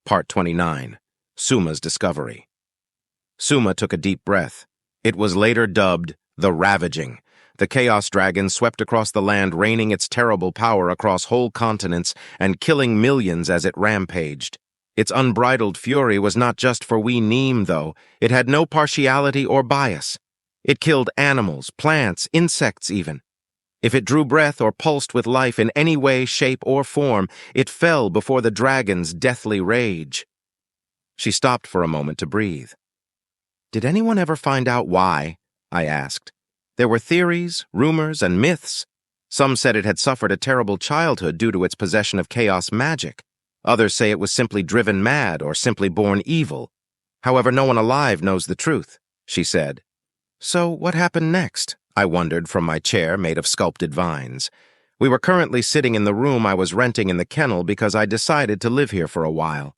Part 29. Suma's Discovery. Suma took a deep breath. It was later dubbed the Ravaging. The Chaos Dragon swept across the land, raining its terrible power across whole continents and killing millions as it rampaged. Its unbridled fury was not just for we Neem, though. It had no partiality or bias. It killed animals, plants, insects even. If it drew breath or pulsed with life in any way, shape, or form, it fell before the dragon's deathly rage. She stopped for a moment to breathe. Did anyone ever find out why? I asked. There were theories, rumors, and myths. Some said it had suffered a terrible childhood due to its possession of chaos magic. Others say it was simply driven mad or simply born evil. However, no one alive knows the truth, she said. So what happened next? I wondered from my chair made of sculpted vines. We were currently sitting in the room I was renting in the kennel because I decided to live here for a while.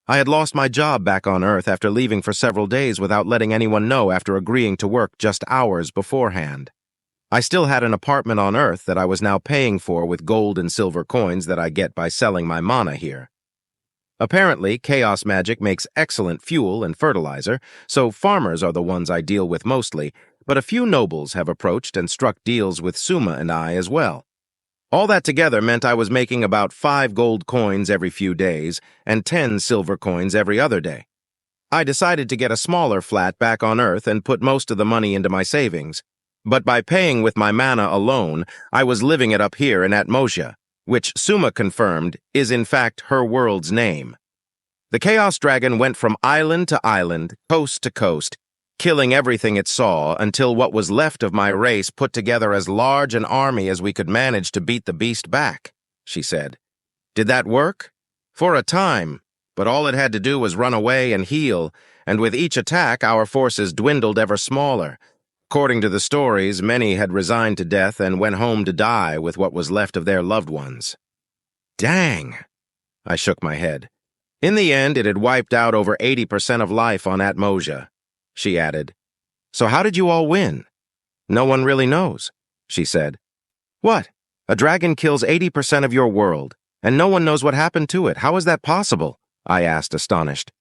I had lost my job back on Earth after leaving for several days without letting anyone know after agreeing to work just hours beforehand. I still had an apartment on Earth that I was now paying for with gold and silver coins that I get by selling my mana here. Apparently, chaos magic makes excellent fuel and fertilizer, so farmers are the ones I deal with mostly, but a few nobles have approached and struck deals with Suma and I as well. All that together meant I was making about 5 gold coins every few days and 10 silver coins every other day. I decided to get a smaller flat back on Earth and put most of the money into my savings. But by paying with my mana alone, I was living it up here in Atmosia, which Suma confirmed is in fact her world's name. The Chaos Dragon went from island to island, coast to coast, killing everything it saw until what was left of my race put together as large an army as we could manage to beat the beast back, she said. Did that work? For a time, but all it had to do was run away and heal, and with each attack our forces dwindled ever smaller. According to the stories, many had resigned to death and went home to die with what was left of their loved ones. Dang! I shook my head. In the end, it had wiped out over 80% of life on Atmosia. She added, So how did you all win? No one really knows, she said. What? A dragon kills 80% of your world, and no one knows what happened to it. How is that possible? I asked, astonished.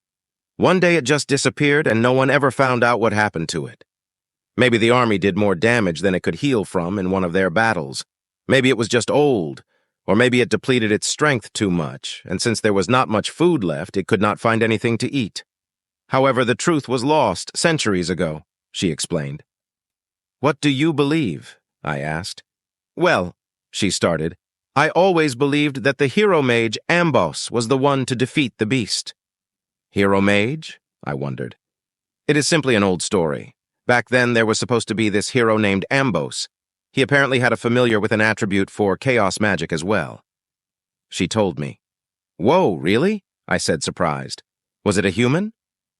One day it just disappeared, and no one ever found out what happened to it. Maybe the army did more damage than it could heal from in one of their battles. Maybe it was just old, or maybe it depleted its strength too much, and since there was not much food left, it could not find anything to eat. However, the truth was lost centuries ago, she explained. What do you believe? I asked. Well, she started, I always believed that the hero mage Ambos was the one to defeat the beast. Hero mage? I wondered. It is simply an old story. Back then there was supposed to be this hero named Ambos. He apparently had a familiar with an attribute for chaos magic as well. She told me. Whoa, really? I said, surprised. Was it a human?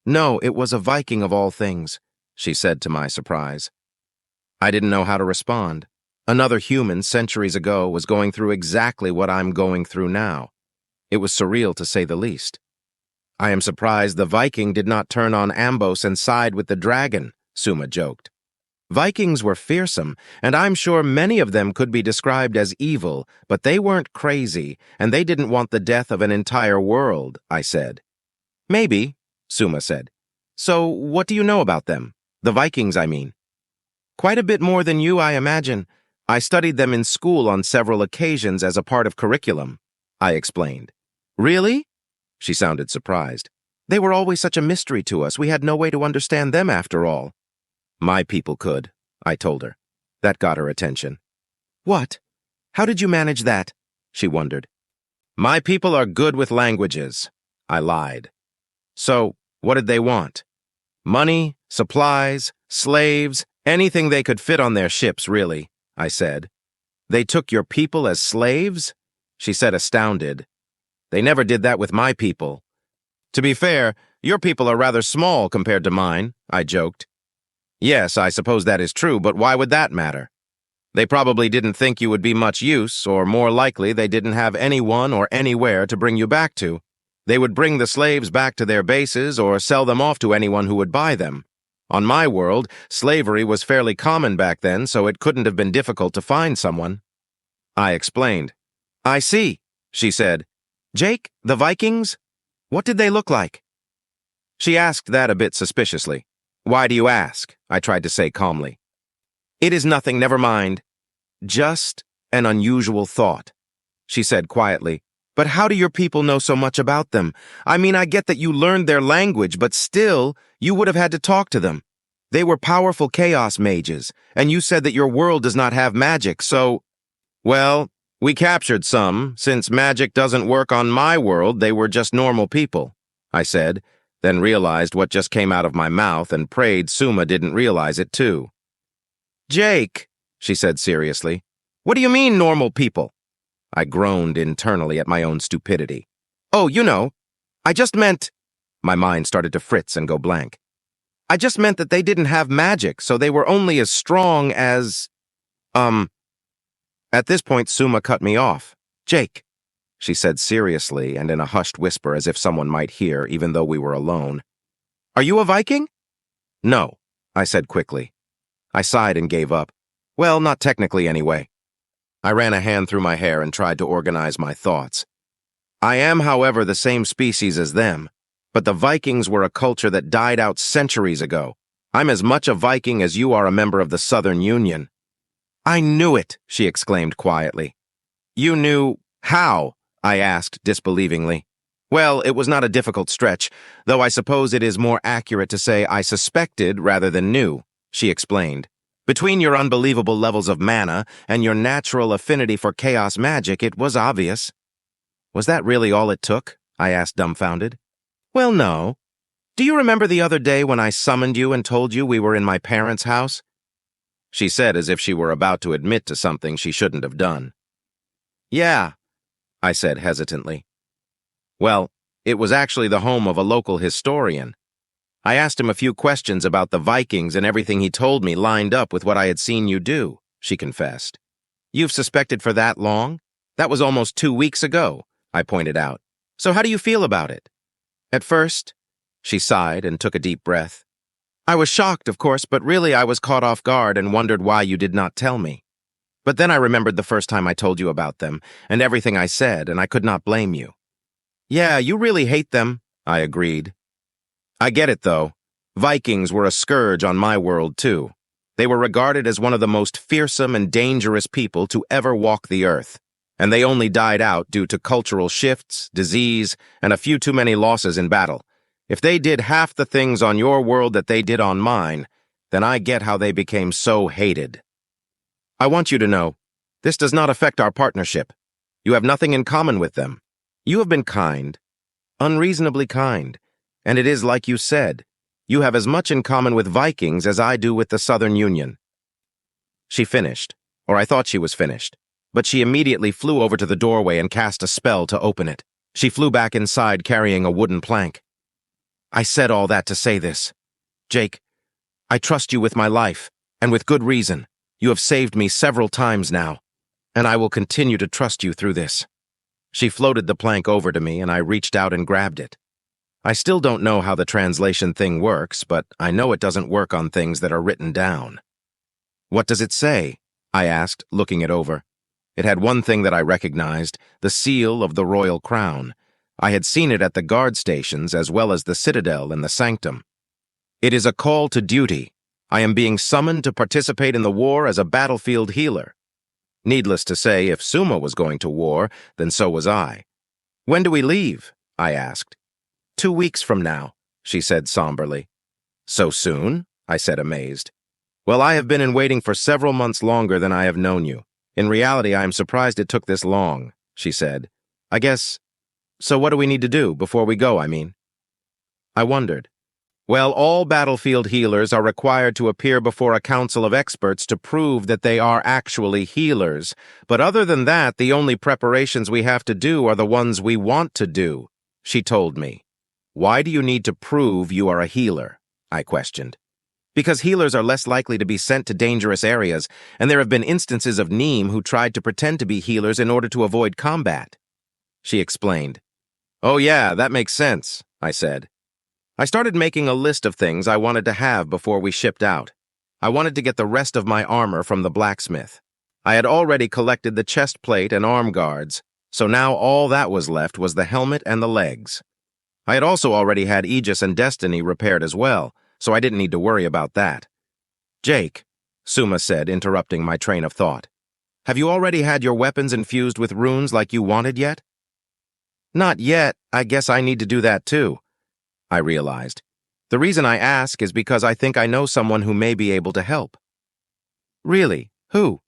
No, it was a Viking of all things, she said to my surprise. I didn't know how to respond. Another human centuries ago was going through exactly what I'm going through now. It was surreal to say the least. I am surprised the Viking did not turn on Ambos and side with the dragon, Suma joked. Vikings were fearsome, and I'm sure many of them could be described as evil, but they weren't crazy, and they didn't want the death of an entire world, I said. Maybe, Suma said. So, what do you know about them? The Vikings, I mean. Quite a bit more than you, I imagine. I studied them in school on several occasions as a part of curriculum, I explained. Really? She sounded surprised. They were always such a mystery to us. We had no way to understand them after all. My people could, I told her. That got her attention. What? How did you manage that? She wondered. My people are good with languages, I lied. So, what did they want? Money, supplies, slaves, anything they could fit on their ships, really, I said. They took your people as slaves? She said, astounded. They never did that with my people. To be fair, your people are rather small compared to mine, I joked. Yes, I suppose that is true, but why would that matter? They probably didn't think you would be much use, or more likely they didn't have anyone or anywhere to bring you back to. They would bring the slaves back to their bases or sell them off to anyone who would buy them. On my world, slavery was fairly common back then, so it couldn't have been difficult to find someone. I explained. I see, she said. Jake, the Vikings? What did they look like? She asked that a bit suspiciously. Why do you ask? I tried to say calmly. It is nothing, never mind. Just an unusual thought, she said quietly. But how do your people know so much about them? I mean, I get that you learned their language, but still, you would have had to talk to them. They were powerful chaos mages, and you said that your world does not have magic, so... Well, we captured some. Since magic doesn't work on my world, they were just normal people, I said, then realized what just came out of my mouth and prayed Suma didn't realize it too. Jake, she said seriously, what do you mean normal people? I groaned internally at my own stupidity. Oh, you know, I just meant... My mind started to fritz and go blank. I just meant that they didn't have magic, so they were only as strong as... At this point, Suma cut me off. Jake, she said seriously and in a hushed whisper as if someone might hear, even though we were alone. Are you a Viking? No, I said quickly. I sighed and gave up. Well, not technically anyway. I ran a hand through my hair and tried to organize my thoughts. I am, however, the same species as them, but the Vikings were a culture that died out centuries ago. I'm as much a Viking as you are a member of the Southern Union. I knew it, she exclaimed quietly. You knew how? I asked disbelievingly. Well, it was not a difficult stretch, though I suppose it is more accurate to say I suspected rather than knew, she explained. Between your unbelievable levels of mana and your natural affinity for chaos magic, it was obvious. Was that really all it took? I asked dumbfounded. Well, no. Do you remember the other day when I summoned you and told you we were in my parents' house? She said as if she were about to admit to something she shouldn't have done. Yeah, I said hesitantly. Well, it was actually the home of a local historian. I asked him a few questions about the Vikings and everything he told me lined up with what I had seen you do, she confessed. You've suspected for that long? That was almost 2 weeks ago, I pointed out. So how do you feel about it? At first, she sighed and took a deep breath. I was shocked, of course, but really I was caught off guard and wondered why you did not tell me. But then I remembered the first time I told you about them and everything I said, and I could not blame you. Yeah, you really hate them, I agreed. I get it, though. Vikings were a scourge on my world, too. They were regarded as one of the most fearsome and dangerous people to ever walk the earth, and they only died out due to cultural shifts, disease, and a few too many losses in battle. If they did half the things on your world that they did on mine, then I get how they became so hated. I want you to know, this does not affect our partnership. You have nothing in common with them. You have been kind, unreasonably kind, and it is like you said, you have as much in common with Vikings as I do with the Southern Union. She finished, or I thought she was finished, but she immediately flew over to the doorway and cast a spell to open it. She flew back inside carrying a wooden plank. I said all that to say this. Jake, I trust you with my life, and with good reason. You have saved me several times now, and I will continue to trust you through this. She floated the plank over to me, and I reached out and grabbed it. I still don't know how the translation thing works, but I know it doesn't work on things that are written down. What does it say? I asked, looking it over. It had one thing that I recognized, the seal of the royal crown. I had seen it at the guard stations as well as the citadel and the sanctum. It is a call to duty. I am being summoned to participate in the war as a battlefield healer. Needless to say, if Suma was going to war, then so was I. When do we leave? I asked. 2 weeks from now, she said somberly. So soon? I said amazed. Well, I have been in waiting for several months longer than I have known you. In reality, I am surprised it took this long, she said. I guess... So what do we need to do before we go, I mean? I wondered. Well, all battlefield healers are required to appear before a council of experts to prove that they are actually healers. But other than that, the only preparations we have to do are the ones we want to do, she told me. Why do you need to prove you are a healer? I questioned. Because healers are less likely to be sent to dangerous areas, and there have been instances of Neem who tried to pretend to be healers in order to avoid combat. She explained. Oh yeah, that makes sense, I said. I started making a list of things I wanted to have before we shipped out. I wanted to get the rest of my armor from the blacksmith. I had already collected the chest plate and arm guards, so now all that was left was the helmet and the legs. I had also already had Aegis and Destiny repaired as well, so I didn't need to worry about that. Jake, Suma said, interrupting my train of thought, have you already had your weapons infused with runes like you wanted yet? Not yet. I guess I need to do that too, I realized. The reason I ask is because I think I know someone who may be able to help. Really? Who?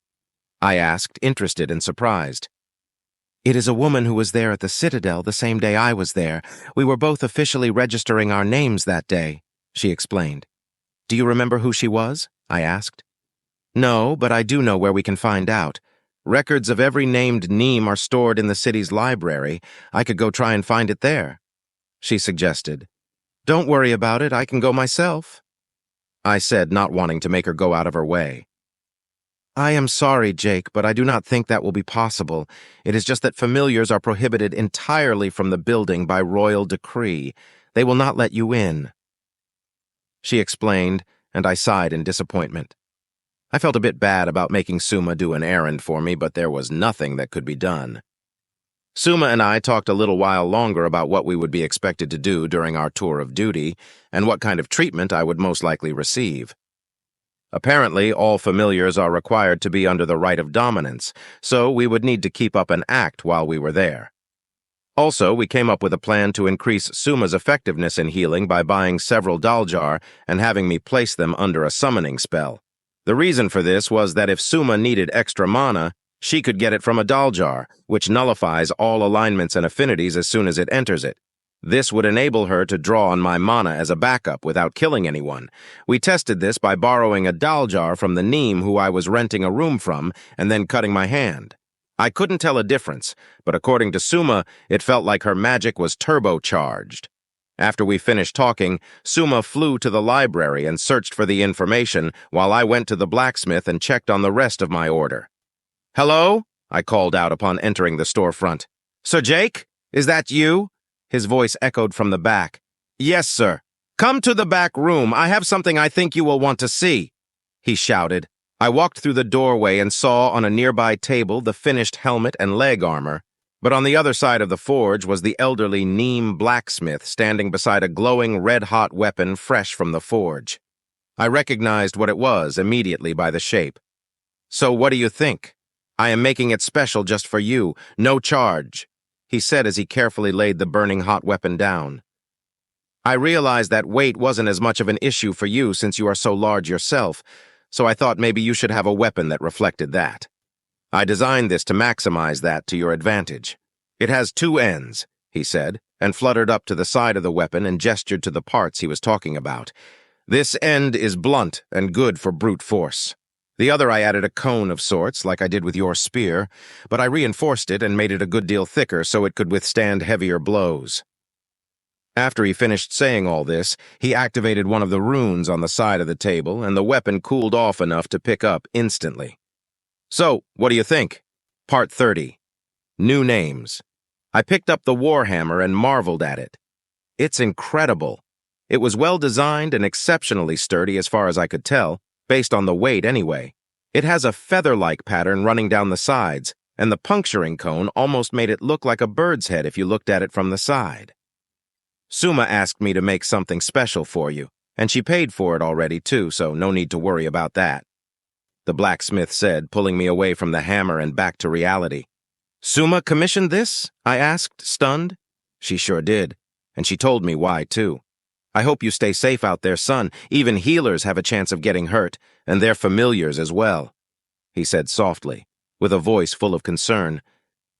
I asked, interested and surprised. It is a woman who was there at the Citadel the same day I was there. We were both officially registering our names that day, she explained. Do you remember who she was? I asked. No, but I do know where we can find out. Records of every named Neem are stored in the city's library. I could go try and find it there, she suggested. Don't worry about it, I can go myself, I said, not wanting to make her go out of her way. I am sorry, Jake, but I do not think that will be possible. It is just that familiars are prohibited entirely from the building by royal decree. They will not let you in, she explained, and I sighed in disappointment. I felt a bit bad about making Suma do an errand for me, but there was nothing that could be done. Suma and I talked a little while longer about what we would be expected to do during our tour of duty and what kind of treatment I would most likely receive. Apparently, all familiars are required to be under the right of dominance, so we would need to keep up an act while we were there. Also, we came up with a plan to increase Suma's effectiveness in healing by buying several Daljar and having me place them under a summoning spell. The reason for this was that if Suma needed extra mana, she could get it from a Daljar, which nullifies all alignments and affinities as soon as it enters it. This would enable her to draw on my mana as a backup without killing anyone. We tested this by borrowing a Daljar from the Neem who I was renting a room from and then cutting my hand. I couldn't tell a difference, but according to Suma, it felt like her magic was turbocharged. After we finished talking, Suma flew to the library and searched for the information while I went to the blacksmith and checked on the rest of my order. Hello? I called out upon entering the storefront. Sir Jake? Is that you? His voice echoed from the back. Yes, sir. Come to the back room. I have something I think you will want to see, he shouted. I walked through the doorway and saw on a nearby table the finished helmet and leg armor, but on the other side of the forge was the elderly Neem blacksmith standing beside a glowing red-hot weapon fresh from the forge. I recognized what it was immediately by the shape. So what do you think? I am making it special just for you, no charge, he said as he carefully laid the burning hot weapon down. I realized that weight wasn't as much of an issue for you since you are so large yourself, so I thought maybe you should have a weapon that reflected that. I designed this to maximize that to your advantage. It has two ends, he said, and fluttered up to the side of the weapon and gestured to the parts he was talking about. This end is blunt and good for brute force. The other I added a cone of sorts, like I did with your spear, but I reinforced it and made it a good deal thicker so it could withstand heavier blows. After he finished saying all this, he activated one of the runes on the side of the table, and the weapon cooled off enough to pick up instantly. So, what do you think? Part 30. New names. I picked up the Warhammer and marveled at it. It's incredible. It was well designed and exceptionally sturdy as far as I could tell, based on the weight anyway. It has a feather-like pattern running down the sides, and the puncturing cone almost made it look like a bird's head if you looked at it from the side. Suma asked me to make something special for you, and she paid for it already too, so no need to worry about that, the blacksmith said, pulling me away from the hammer and back to reality. Suma commissioned this? I asked, stunned. She sure did, and she told me why too. I hope you stay safe out there, son. Even healers have a chance of getting hurt, and they're familiars as well, he said softly, with a voice full of concern.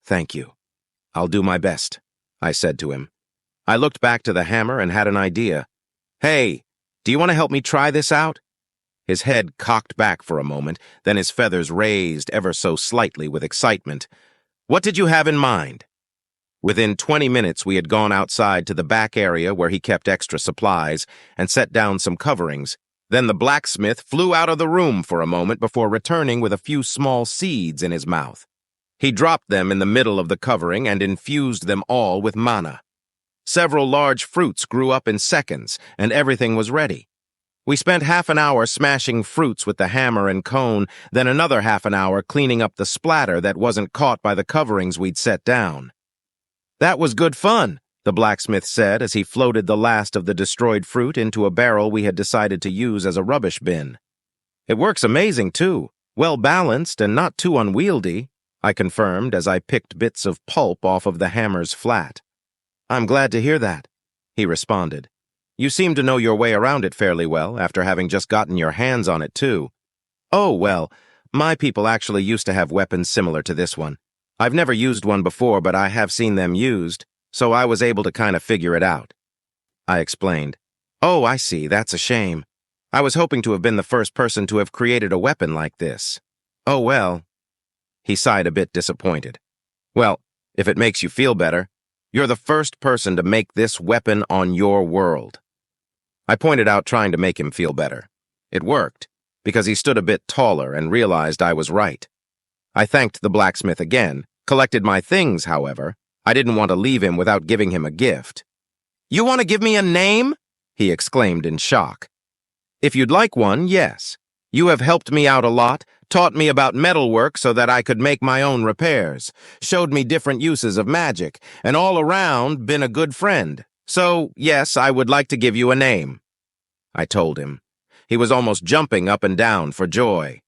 Thank you. I'll do my best, I said to him. I looked back to the hammer and had an idea. Hey, do you want to help me try this out? His head cocked back for a moment, then his feathers raised ever so slightly with excitement. What did you have in mind? Within 20 minutes, we had gone outside to the back area where he kept extra supplies and set down some coverings. Then the blacksmith flew out of the room for a moment before returning with a few small seeds in his mouth. He dropped them in the middle of the covering and infused them all with mana. Several large fruits grew up in seconds, and everything was ready. We spent half an hour smashing fruits with the hammer and cone, then another half an hour cleaning up the splatter that wasn't caught by the coverings we'd set down. That was good fun, the blacksmith said as he floated the last of the destroyed fruit into a barrel we had decided to use as a rubbish bin. It works amazing, too. Well balanced and not too unwieldy, I confirmed as I picked bits of pulp off of the hammer's flat. I'm glad to hear that, he responded. You seem to know your way around it fairly well, after having just gotten your hands on it, too. Oh, well, my people actually used to have weapons similar to this one. I've never used one before, but I have seen them used, so I was able to kind of figure it out. I explained. Oh, I see, that's a shame. I was hoping to have been the first person to have created a weapon like this. Oh, well. He sighed a bit disappointed. Well, if it makes you feel better, you're the first person to make this weapon on your world. I pointed out trying to make him feel better. It worked, because he stood a bit taller and realized I was right. I thanked the blacksmith again, collected my things, however. I didn't want to leave him without giving him a gift. You want to give me a name? He exclaimed in shock. If you'd like one, yes. You have helped me out a lot, taught me about metalwork so that I could make my own repairs, showed me different uses of magic, and all around been a good friend. So, yes, I would like to give you a name. I told him. He was almost jumping up and down for joy.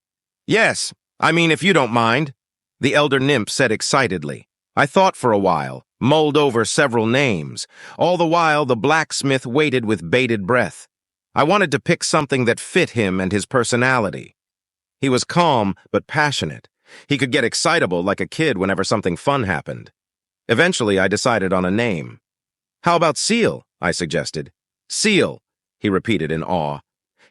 Yes, I mean, if you don't mind, the elder nymph said excitedly. I thought for a while, mulled over several names. All the while, the blacksmith waited with bated breath. I wanted to pick something that fit him and his personality. He was calm but passionate. He could get excitable like a kid whenever something fun happened. Eventually, I decided on a name. How about Seal? I suggested. Seal, he repeated in awe.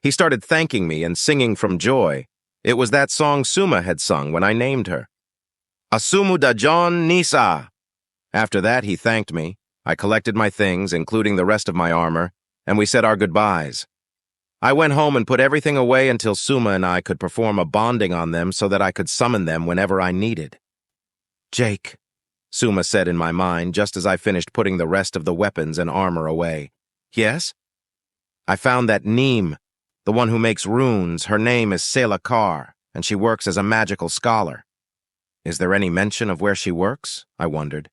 He started thanking me and singing from joy. It was that song Suma had sung when I named her. Asumu da John Nisa. After that, he thanked me. I collected my things, including the rest of my armor, and we said our goodbyes. I went home and put everything away until Suma and I could perform a bonding on them so that I could summon them whenever I needed. Jake, Suma said in my mind just as I finished putting the rest of the weapons and armor away. Yes? I found that Neem, the one who makes runes. Her name is Celarkar, and she works as a magical scholar. Is there any mention of where she works? I wondered.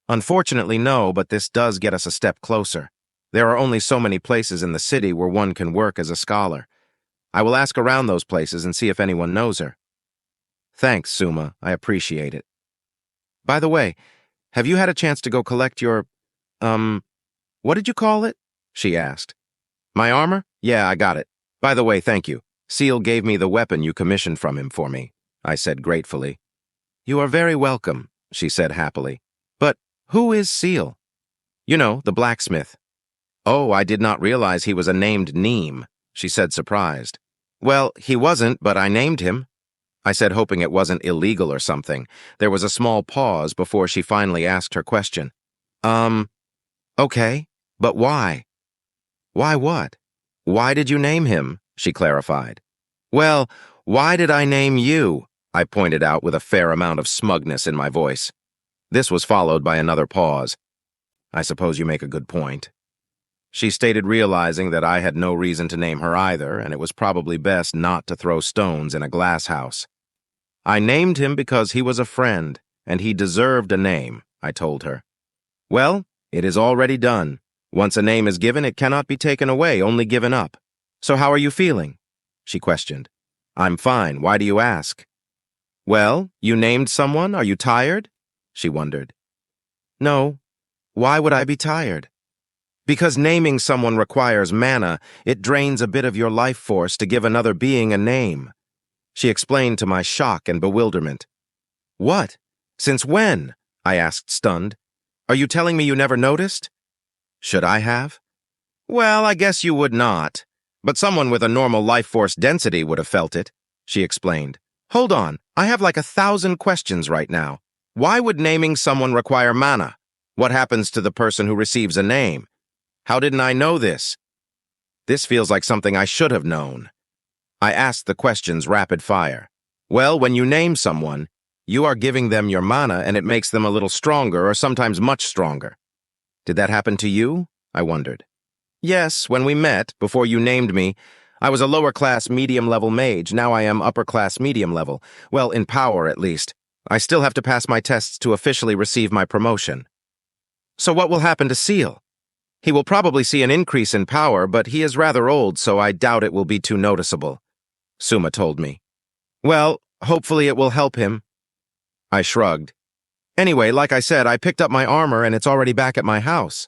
Unfortunately, no, but this does get us a step closer. There are only so many places in the city where one can work as a scholar. I will ask around those places and see if anyone knows her. Thanks, Suma. I appreciate it. By the way, have you had a chance to go collect your, what did you call it? She asked. My armor? Yeah, I got it. By the way, thank you. Seal gave me the weapon you commissioned from him for me, I said gratefully. You are very welcome, she said happily. But who is Seal? You know, the blacksmith. Oh, I did not realize he was a named Neem, she said surprised. Well, he wasn't, but I named him. I said, hoping it wasn't illegal or something. There was a small pause before she finally asked her question. Okay, but why? Why what? Why did you name him? She clarified. Well, why did I name you? I pointed out with a fair amount of smugness in my voice. This was followed by another pause. I suppose you make a good point. She stated, realizing that I had no reason to name her either, and it was probably best not to throw stones in a glass house. I named him because he was a friend, and he deserved a name, I told her. Well, it is already done. Once a name is given, it cannot be taken away, only given up. So how are you feeling? She questioned. I'm fine. Why do you ask? Well, you named someone. Are you tired? She wondered. No. Why would I be tired? Because naming someone requires mana. It drains a bit of your life force to give another being a name. She explained to my shock and bewilderment. What? Since when? I asked, stunned. Are you telling me you never noticed? Should I have? Well, I guess you would not. But someone with a normal life force density would have felt it, she explained. Hold on, I have like 1,000 questions right now. Why would naming someone require mana? What happens to the person who receives a name? How didn't I know this? This feels like something I should have known. I asked the questions rapid fire. Well, when you name someone, you are giving them your mana and it makes them a little stronger or sometimes much stronger. Did that happen to you? I wondered. Yes, when we met, before you named me, I was a lower-class medium-level mage. Now I am upper-class medium-level. Well, in power, at least. I still have to pass my tests to officially receive my promotion. So what will happen to Seal? He will probably see an increase in power, but he is rather old, so I doubt it will be too noticeable, Suma told me. Well, hopefully it will help him. I shrugged. Anyway, like I said, I picked up my armor and it's already back at my house.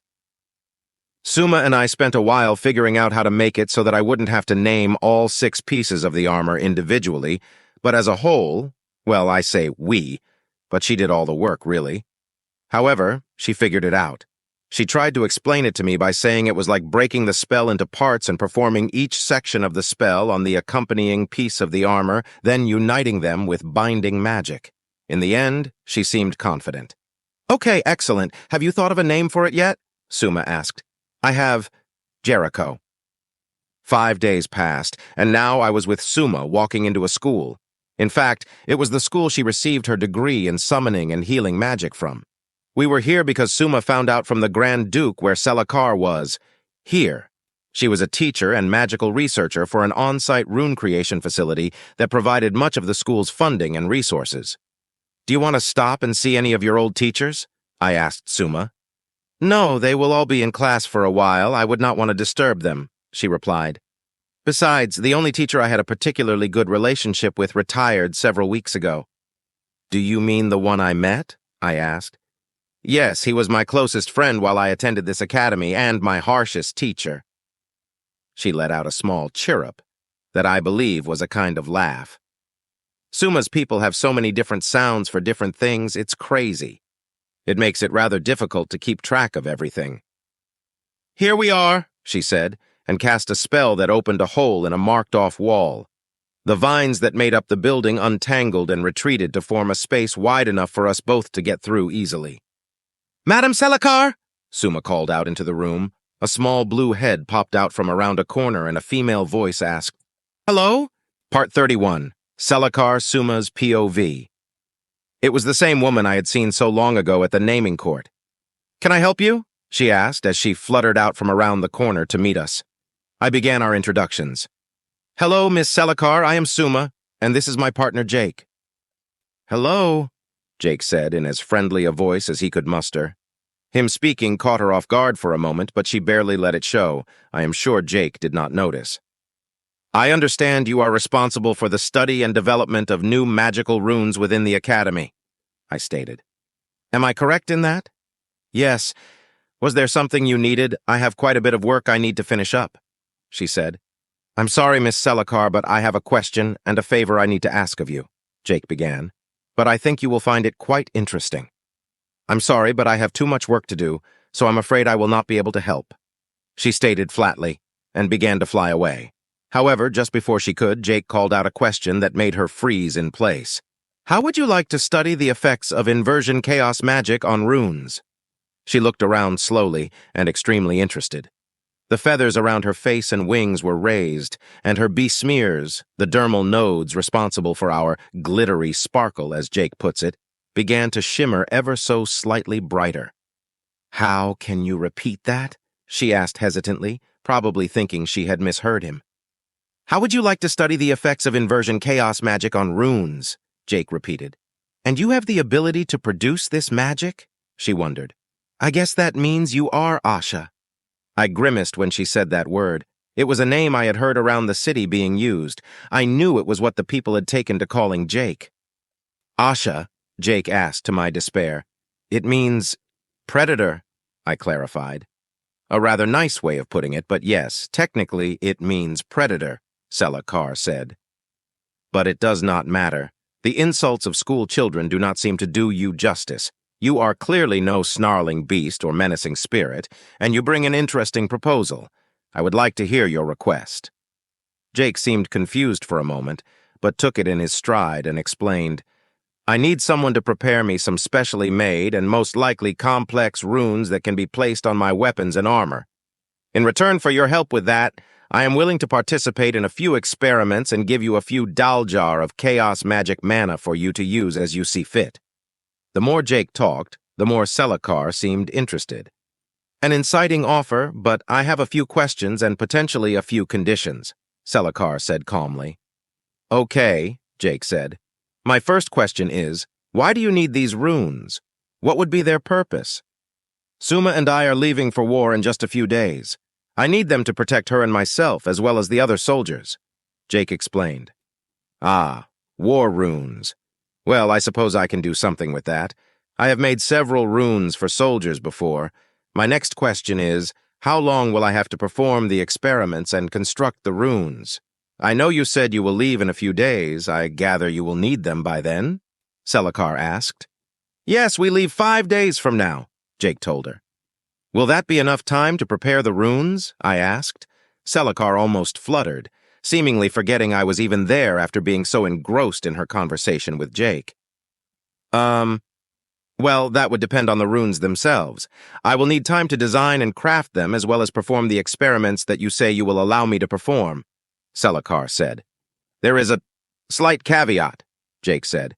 Suma and I spent a while figuring out how to make it so that I wouldn't have to name all 6 pieces of the armor individually, but as a whole, well, I say we, but she did all the work, really. However, she figured it out. She tried to explain it to me by saying it was like breaking the spell into parts and performing each section of the spell on the accompanying piece of the armor, then uniting them with binding magic. In the end, she seemed confident. Okay, excellent. Have you thought of a name for it yet? Suma asked. I have Jericho. 5 days passed, and now I was with Suma walking into a school. In fact, it was the school she received her degree in summoning and healing magic from. We were here because Suma found out from the Grand Duke where Celarkar was. Here. She was a teacher and magical researcher for an on-site rune creation facility that provided much of the school's funding and resources. Do you want to stop and see any of your old teachers? I asked Suma. No, they will all be in class for a while. I would not want to disturb them, she replied. Besides, the only teacher I had a particularly good relationship with retired several weeks ago. Do you mean the one I met? I asked. Yes, he was my closest friend while I attended this academy and my harshest teacher. She let out a small chirrup that I believe was a kind of laugh. Suma's people have so many different sounds for different things, it's crazy. It makes it rather difficult to keep track of everything. Here we are, she said, and cast a spell that opened a hole in a marked-off wall. The vines that made up the building untangled and retreated to form a space wide enough for us both to get through easily. Madam Celarkar, Suma called out into the room. A small blue head popped out from around a corner and a female voice asked, Hello? Part 31, Celarkar Suma's POV. It was the same woman I had seen so long ago at the naming court. Can I help you? She asked as she fluttered out from around the corner to meet us. I began our introductions. Hello, Miss Celarkar, I am Suma, and this is my partner Jake. Hello, Jake said in as friendly a voice as he could muster. Him speaking caught her off guard for a moment, but she barely let it show. I am sure Jake did not notice. I understand you are responsible for the study and development of new magical runes within the Academy, I stated. Am I correct in that? Yes. Was there something you needed? I have quite a bit of work I need to finish up, she said. I'm sorry, Miss Celarkar, but I have a question and a favor I need to ask of you, Jake began. But I think you will find it quite interesting. I'm sorry, but I have too much work to do, so I'm afraid I will not be able to help, she stated flatly, and began to fly away. However, just before she could, Jake called out a question that made her freeze in place. How would you like to study the effects of inversion chaos magic on runes? She looked around slowly and extremely interested. The feathers around her face and wings were raised, and her besmears, the dermal nodes responsible for our glittery sparkle, as Jake puts it, began to shimmer ever so slightly brighter. How can you repeat that? She asked hesitantly, probably thinking she had misheard him. How would you like to study the effects of inversion chaos magic on runes? Jake repeated. And you have the ability to produce this magic? She wondered. I guess that means you are Asha. I grimaced when she said that word. It was a name I had heard around the city being used. I knew it was what the people had taken to calling Jake. Asha, Jake asked to my despair. It means predator, I clarified. A rather nice way of putting it, but yes, technically it means predator, Celarkar said. But it does not matter. The insults of school children do not seem to do you justice. You are clearly no snarling beast or menacing spirit, and you bring an interesting proposal. I would like to hear your request. Jake seemed confused for a moment, but took it in his stride and explained, I need someone to prepare me some specially made and most likely complex runes that can be placed on my weapons and armor. In return for your help with that, I am willing to participate in a few experiments and give you a few daljar of chaos magic mana for you to use as you see fit. The more Jake talked, the more Celarkar seemed interested. An inciting offer, but I have a few questions and potentially a few conditions, Celarkar said calmly. Okay, Jake said. My first question is, why do you need these runes? What would be their purpose? Suma and I are leaving for war in just a few days. I need them to protect her and myself, as well as the other soldiers, Jake explained. Ah, war runes. Well, I suppose I can do something with that. I have made several runes for soldiers before. My next question is, how long will I have to perform the experiments and construct the runes? I know you said you will leave in a few days. I gather you will need them by then? Celarkar asked. Yes, we leave 5 days from now, Jake told her. Will that be enough time to prepare the runes? I asked. Celarkar almost fluttered, seemingly forgetting I was even there after being so engrossed in her conversation with Jake. Well, that would depend on the runes themselves. I will need time to design and craft them as well as perform the experiments that you say you will allow me to perform, Celarkar said. There is a slight caveat, Jake said.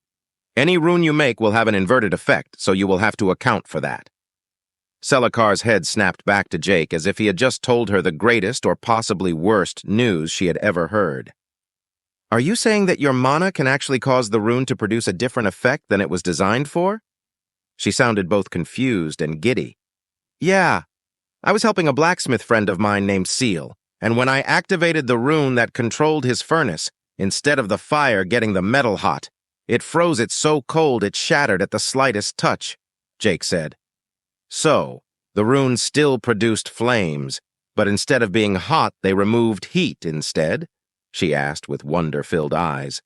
Any rune you make will have an inverted effect, so you will have to account for that. Celarkar's head snapped back to Jake as if he had just told her the greatest or possibly worst news she had ever heard. Are you saying that your mana can actually cause the rune to produce a different effect than it was designed for? She sounded both confused and giddy. Yeah, I was helping a blacksmith friend of mine named Seal, and when I activated the rune that controlled his furnace, instead of the fire getting the metal hot, it froze it so cold it shattered at the slightest touch, Jake said. So, the runes still produced flames, but instead of being hot, they removed heat instead? She asked with wonder-filled eyes.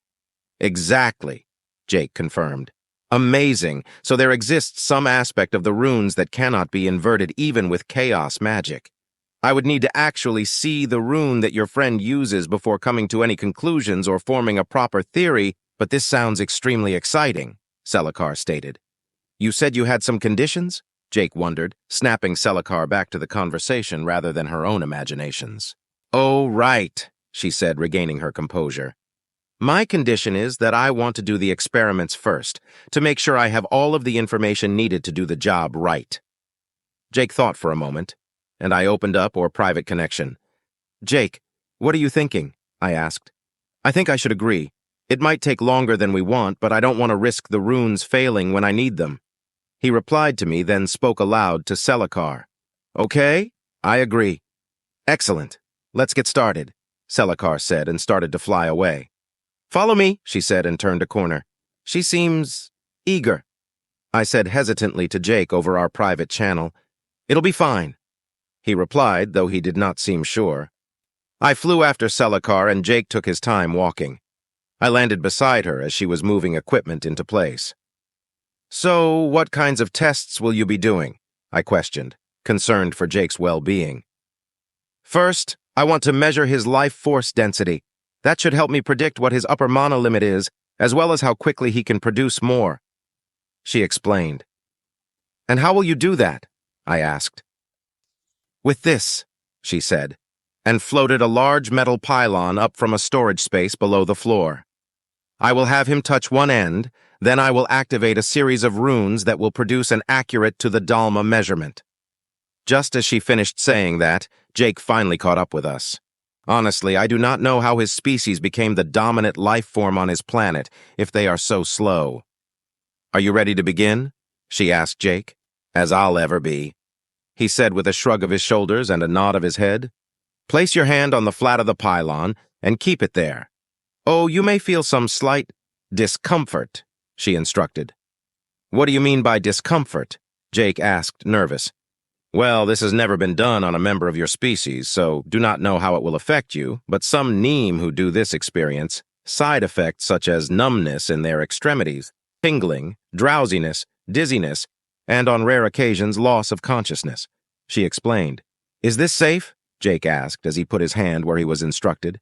Exactly, Jake confirmed. Amazing, so there exists some aspect of the runes that cannot be inverted even with chaos magic. I would need to actually see the rune that your friend uses before coming to any conclusions or forming a proper theory, but this sounds extremely exciting, Celarkar stated. You said you had some conditions? Jake wondered, snapping Celarkar back to the conversation rather than her own imaginations. Oh, right, she said, regaining her composure. My condition is that I want to do the experiments first, to make sure I have all of the information needed to do the job right. Jake thought for a moment, and I opened up our private connection. Jake, what are you thinking? I asked. I think I should agree. It might take longer than we want, but I don't want to risk the runes failing when I need them. He replied to me, then spoke aloud to Celarkar. Okay, I agree. Excellent. Let's get started, Celarkar said and started to fly away. Follow me, she said and turned a corner. She seems eager. I said hesitantly to Jake over our private channel. It'll be fine. He replied, though he did not seem sure. I flew after Celarkar and Jake took his time walking. I landed beside her as she was moving equipment into place. So, what kinds of tests will you be doing? I questioned, concerned for Jake's well-being. First, I want to measure his life force density. That should help me predict what his upper mana limit is, as well as how quickly he can produce more. She explained. And how will you do that? I asked. With this, she said, and floated a large metal pylon up from a storage space below the floor. I will have him touch one end, then I will activate a series of runes that will produce an accurate to the Dalma measurement. Just as she finished saying that, Jake finally caught up with us. Honestly, I do not know how his species became the dominant life form on his planet if they are so slow. Are you ready to begin? She asked Jake. As I'll ever be, he said with a shrug of his shoulders and a nod of his head. Place your hand on the flat of the pylon and keep it there. Oh, you may feel some slight discomfort, she instructed. What do you mean by discomfort? Jake asked, nervous. Well, this has never been done on a member of your species, so do not know how it will affect you, but some neem who do this experience side effects such as numbness in their extremities, tingling, drowsiness, dizziness, and on rare occasions loss of consciousness, she explained. Is this safe? Jake asked as he put his hand where he was instructed.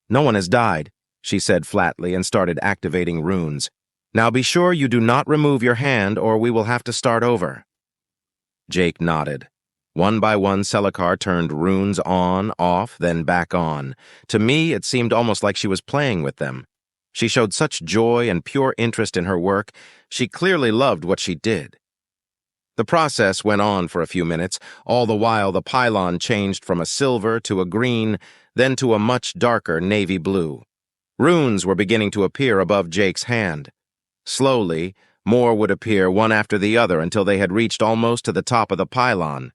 No one has died, she said flatly and started activating runes. Now be sure you do not remove your hand or we will have to start over. Jake nodded. One by one, Celarkar turned runes on, off, then back on. To me, it seemed almost like she was playing with them. She showed such joy and pure interest in her work. She clearly loved what she did. The process went on for a few minutes, all the while the pylon changed from a silver to a green, then to a much darker navy blue. Runes were beginning to appear above Jake's hand. Slowly, More would appear one after the other until they had reached almost to the top of the pylon.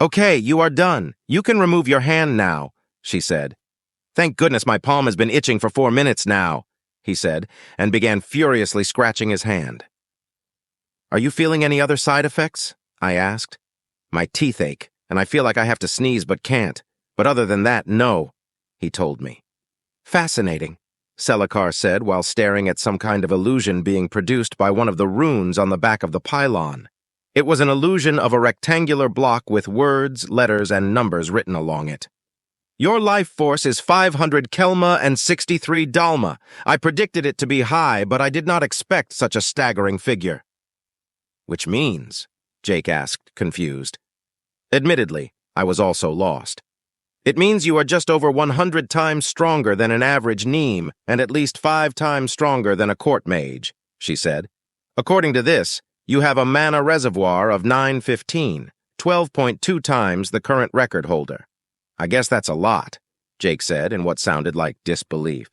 "Okay, you are done. You can remove your hand now," she said. "Thank goodness my palm has been itching for 4 minutes now," he said, and began furiously scratching his hand. "Are you feeling any other side effects?" I asked. "My teeth ache, and I feel like I have to sneeze but can't. But other than that, no," he told me. "Fascinating," Celarkar said while staring at some kind of illusion being produced by one of the runes on the back of the pylon. It was an illusion of a rectangular block with words, letters, and numbers written along it. "Your life force is 500 Kelma and 63 Dalma. I predicted it to be high, but I did not expect such a staggering figure." "Which means?" Jake asked, confused. Admittedly, I was also lost. "It means you are just over 100 times stronger than an average Neem and at least 5 times stronger than a court mage," she said. "According to this, you have a mana reservoir of 915, 12.2 times the current record holder." "I guess that's a lot," Jake said in what sounded like disbelief.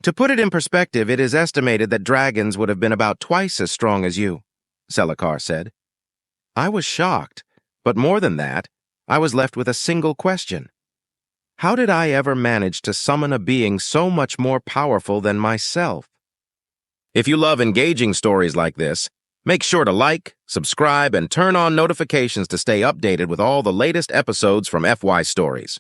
"To put it in perspective, it is estimated that dragons would have been about twice as strong as you," Celarkar said. I was shocked, but more than that, I was left with a single question. How did I ever manage to summon a being so much more powerful than myself? If you love engaging stories like this, make sure to like, subscribe, and turn on notifications to stay updated with all the latest episodes from FY Stories.